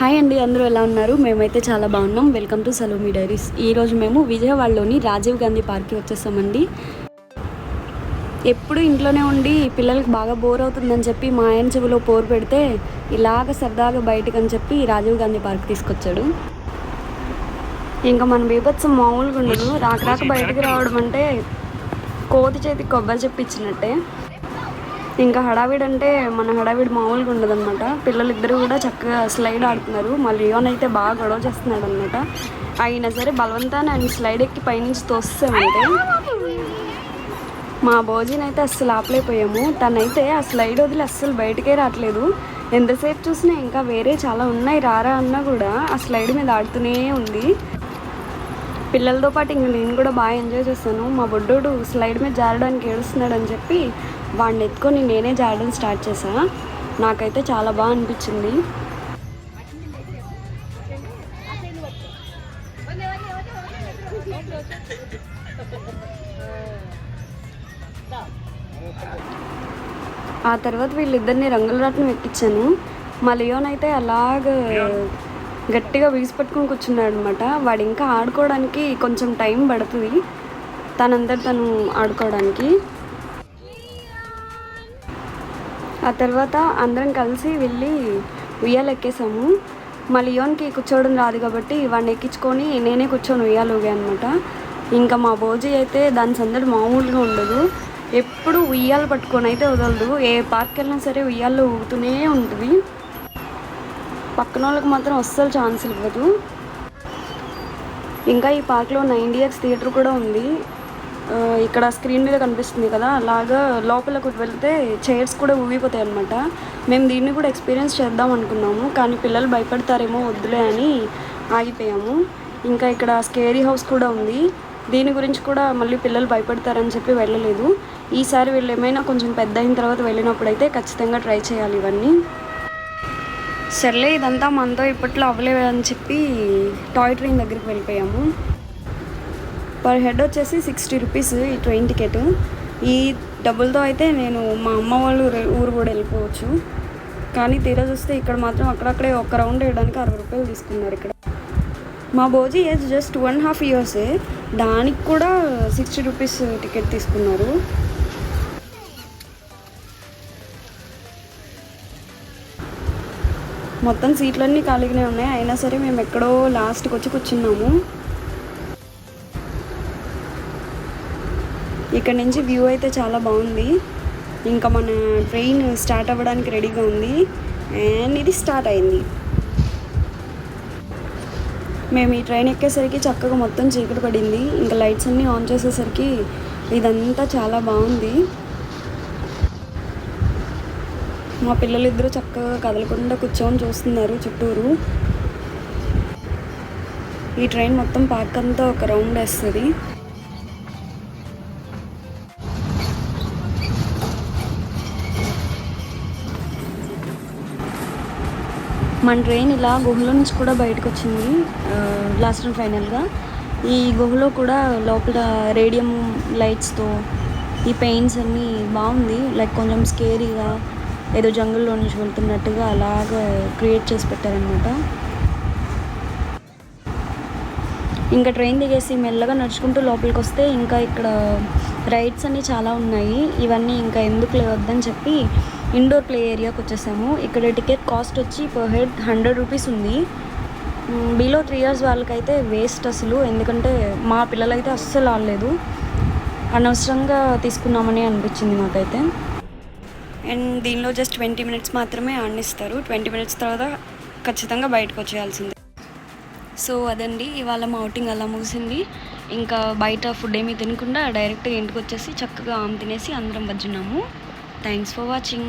Hi అండి, అందరూ ఎలా ఉన్నారు? మేమైతే చాలా బాగున్నాం. Welcome to Salomi diaries. ఈరోజు మేము విజయవాడలోని రాజీవ్ గాంధీ పార్క్కి వచ్చేసామండి. ఎప్పుడు ఇంట్లోనే ఉండి పిల్లలకి బాగా బోర్ అవుతుందని చెప్పి మా ఆయన చెవిలో పోరు పెడితే ఇలాగ సరదాగా బయటకు అని చెప్పి రాజీవ్ గాంధీ పార్క్ తీసుకొచ్చాడు. ఇంకా మన బీభత్సం మామూలుగా ఉండదు. రాక బయటకు రావడం అంటే కోతి చేతికి కొబ్బరి చెప్పించినట్టే. ఇంకా హడావిడి అంటే మన హడావిడి మామూలుగా ఉండదు అనమాట. పిల్లలిద్దరూ కూడా చక్కగా స్లైడ్ ఆడుతున్నారు. మా లియోన్ అయితే బాగా గొడవ చేస్తున్నాడు అనమాట. అయినా సరే బలవంతాన్ని ఆయన స్లైడ్ ఎక్కి పైనుంచి తోస్తామంటే మా భోజనం అయితే అస్సలు ఆపలేకపోయాము. తనైతే ఆ స్లైడ్ వదిలి అస్సలు బయటకే రావట్లేదు. ఎంతసేపు చూసినా ఇంకా వేరే చాలా ఉన్నాయి రారా అన్నా కూడా ఆ స్లైడ్ మీద ఆడుతూనే ఉంది. పిల్లలతో పాటు ఇంక నేను కూడా బాగా ఎంజాయ్ చేస్తాను. మా బొడ్డోడు స్లైడ్ మీద జారడానికి ఏడుస్తున్నాడు అని చెప్పి వాడిని ఎత్తుకొని నేనే జారడం స్టార్ట్ చేశాను. నాకైతే చాలా బాగా అనిపించింది. ఆ తర్వాత వీళ్ళిద్దరిని రంగులరాట్నం ఎక్కించాను. మా లియోన్ అయితే అలాగ గట్టిగా వీసి పట్టుకుని కూర్చున్నాడు అనమాట. వాడు ఇంకా ఆడుకోవడానికి కొంచెం టైం పడుతుంది, తను ఆడుకోవడానికి. ఆ తర్వాత అందరం కలిసి వెళ్ళి ఉయ్యాలు ఎక్కేసాము. మా లియోన్కి కూర్చోవడం రాదు కాబట్టి వాడిని ఎక్కించుకొని నేనే కూర్చొని ఉయ్యాలు ఊగా అనమాట. ఇంకా మా భోజీ అయితే దాని సందడి మామూలుగా ఉండదు. ఎప్పుడు ఉయ్యాలు పట్టుకొని అయితే వదలదు. ఏ పార్క్ వెళ్ళినా సరే ఉయ్యాల్లో ఊగుతూనే ఉంటుంది. పక్కన వాళ్ళకి మాత్రం అస్సలు ఛాన్స్ ఇవ్వదు. ఇంకా ఈ పార్క్లో 9DX థియేటర్ కూడా ఉంది. ఇక్కడ స్క్రీన్ మీద కనిపిస్తుంది కదా, అలాగా లోపలకు వెళ్తే చైర్స్ కూడా ఊగిపోతాయి అనమాట. మేము దీన్ని కూడా ఎక్స్పీరియన్స్ చేద్దాం అనుకున్నాము, కానీ పిల్లలు భయపడతారేమో వద్దులే అని ఆగిపోయాము. ఇంకా ఇక్కడ స్కేరీ హౌస్ కూడా ఉంది. దీని గురించి కూడా మళ్ళీ పిల్లలు భయపడతారని చెప్పి వెళ్ళలేదు. ఈసారి వీళ్ళు ఏమైనా కొంచెం పెద్ద అయిన తర్వాత వెళ్ళినప్పుడైతే ఖచ్చితంగా ట్రై చేయాలి ఇవన్నీ. సర్లే ఇదంతా మనతో ఇప్పట్లో అవ్వలేవు అని చెప్పి టాయ్ ట్రైన్ దగ్గరికి వెళ్ళిపోయాము. పర్ హెడ్ వచ్చేసి 60 రూపీస్ ఈ ట్రైన్ టికెట్. ఈ డబ్బులతో అయితే నేను మా అమ్మ వాళ్ళు ఊరు కూడా వెళ్ళిపోవచ్చు. కానీ తీరా చూస్తే ఇక్కడ మాత్రం అక్కడక్కడే ఒక రౌండ్ వేయడానికి 60 రూపాయలు తీసుకున్నారు. ఇక్కడ మా భోజీ ఏజ్ జస్ట్ 1.5 ఇయర్సే, దానికి కూడా 60 రూపీస్ టికెట్ తీసుకున్నారు. మొత్తం సీట్లన్నీ ఖాళీగానే ఉన్నాయి, అయినా సరే మేము ఎక్కడో లాస్ట్కి వచ్చి కూర్చున్నాము. ఇక్కడ నుంచి వ్యూ అయితే చాలా బాగుంది. ఇంకా మన ట్రైన్ స్టార్ట్ అవ్వడానికి రెడీగా ఉంది అండ్ ఇది స్టార్ట్ అయింది. మేము ఈ ట్రైన్ ఎక్కేసరికి చక్కగా మొత్తం చీకటి పడింది. ఇంకా లైట్స్ అన్నీ ఆన్ చేసేసరికి ఇదంతా చాలా బాగుంది. మా పిల్లలిద్దరూ చక్కగా కదలకుండా కూర్చొని చూస్తున్నారు చుట్టూరు. ఈ ట్రైన్ మొత్తం పార్క్ అంతా ఒక రౌండ్ వేస్తుంది. మన ట్రైన్ ఇలా గుహలో నుంచి కూడా బయటకు వచ్చింది లాస్ట్ అండ్ ఫైనల్గా. ఈ గుహలో కూడా లోపల రేడియం లైట్స్తో ఈ పెయింట్స్ అన్నీ బాగుంది. లైక్ కొంచెం స్కేరీగా ఏదో జంగుల్లో నుంచి వెళ్తున్నట్టుగా అలాగా క్రియేట్ చేసి పెట్టారనమాట. ఇంకా ట్రైన్ దిగేసి మెల్లగా నడుచుకుంటూ లోపలికి వస్తే ఇంకా ఇక్కడ రైడ్స్ అన్నీ చాలా ఉన్నాయి. ఇవన్నీ ఇంకా ఎందుకు లేవద్దని చెప్పి ఇండోర్ ప్లే ఏరియాకి వచ్చేసాము. ఇక్కడ టికెట్ కాస్ట్ వచ్చి పర్ హెడ్ 100 రూపీస్ ఉంది. బిలో 3 years వాళ్ళకైతే వేస్ట్ అసలు, ఎందుకంటే మా పిల్లలైతే అస్సలు ఆడలేదు. అనవసరంగా తీసుకున్నామని అనిపించింది మాకైతే. అండ్ దీనిలో జస్ట్ 20 minutes మాత్రమే ఆడనిస్తారు. 20 minutes తర్వాత ఖచ్చితంగా బయటకు వచ్చేయాల్సిందే. సో అదండి ఇవాళ మా అవుటింగ్ అలా ముగిసింది. ఇంకా బయట ఫుడ్ ఏమీ తినకుండా డైరెక్ట్గా ఇంటికి వచ్చేసి చక్కగా ఆమె తినేసి అందరం బజ్జున్నాము. Thanks for watching.